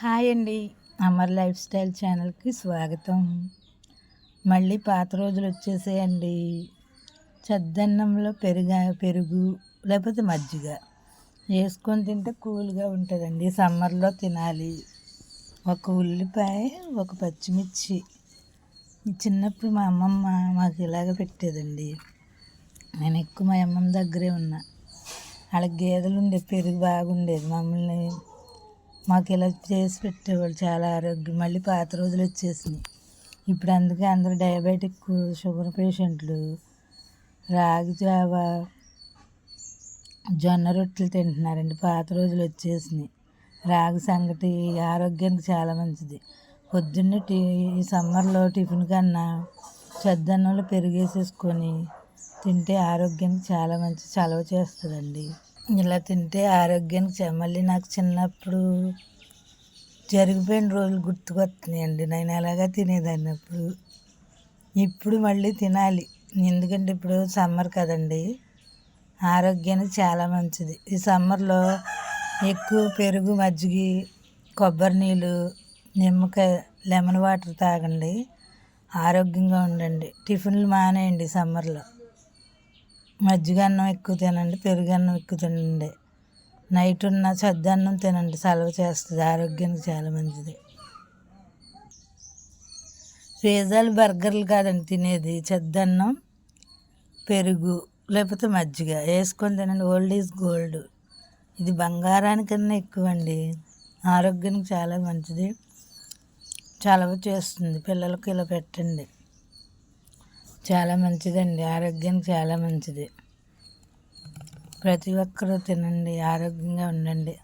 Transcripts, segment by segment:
Hi అండి, Amar life style ఛానల్కి స్వాగతం. మళ్ళీ పాత రోజులు వచ్చేసాయండి. చద్దన్నంలో పెరుగు లేకపోతే మజ్జిగ వేసుకొని తింటే కూల్గా ఉంటుందండి. సమ్మర్లో తినాలి. ఒక ఉల్లిపాయ, ఒక పచ్చిమిర్చి. చిన్నప్పుడు మా అమ్మమ్మ మాకు ఇలాగ పెట్టేదండి. నేను ఎక్కువ మా అమ్మమ్మ దగ్గరే ఉన్నా. వాళ్ళకి గేదెలు ఉండే పెరుగు బాగుండేది. మాకు ఇలా చేసి పెట్టేవాళ్ళు. చాలా ఆరోగ్యం. మళ్ళీ పాత రోజులు వచ్చేసినాయి ఇప్పుడు. అందుకే అందరూ డయాబెటిక్, షుగర్ పేషెంట్లు రాగి జావ, జొన్న రొట్టెలు తింటున్నారండి. పాత రోజులు వచ్చేసినాయి. రాగి సంగటి ఆరోగ్యానికి చాలా మంచిది. పొద్దున్నే ఈ సమ్మర్లో టిఫిన్ కన్నా చద్దన్నంలో పెరిగేసేసుకొని తింటే ఆరోగ్యానికి చాలా మంచి చలవ చేస్తుందండి. ఇలా తింటే ఆరోగ్యానికి మళ్ళీ నాకు చిన్నప్పుడు జరిగిపోయిన రోజులు గుర్తుకొస్తున్నాయండి. నేను ఎలాగా తినేదాన్ని అప్పుడు. ఇప్పుడు మళ్ళీ తినాలి. ఎందుకంటే ఇప్పుడు సమ్మర్ కదండి, ఆరోగ్యానికి చాలా మంచిది. ఈ సమ్మర్లో ఎక్కువ పెరుగు, మజ్జిగ, కొబ్బరి నీళ్ళు, నిమ్మకాయ, లెమన్ వాటర్ తాగండి. ఆరోగ్యంగా ఉండండి. టిఫిన్లు మానేయండి సమ్మర్లో. మజ్జిగ అన్నం ఎక్కువ తినండి, పెరుగు అన్నం ఎక్కువ తినండి. నైట్ ఉన్న చద్దన్నం తినండి, చలవ చేస్తుంది, ఆరోగ్యానికి చాలా మంచిది. పిజ్జాలు, బర్గర్లు కాదండి తినేది. చద్దన్నం, పెరుగు లేకపోతే మజ్జిగ వేసుకొని తినండి. Old is gold. ఇది బంగారానికన్నా ఎక్కువ అండి. ఆరోగ్యానికి చాలా మంచిది, చలవ చేస్తుంది. పిల్లలకి ఇలా పెట్టండి, చాలా మంచిదండి. ఆరోగ్యానికి చాలా మంచిది. ప్రతి ఒక్కరూ తినండి, ఆరోగ్యంగా ఉండండి.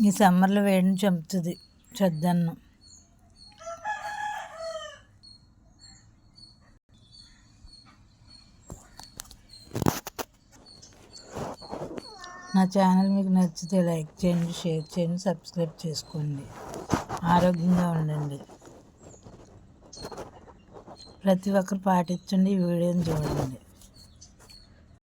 ఈ సమ్మర్లో వేడిని చంపుతుంది చద్దన్నం. నా ఛానల్ మీకు నచ్చితే లైక్ చేయండి, షేర్ చేయండి, సబ్స్క్రైబ్ చేసుకోండి. ఆరోగ్యంగా ఉండండి. ప్రతి ఒక్కరు పాటించండి. ఈ వీడియోని చూడండి.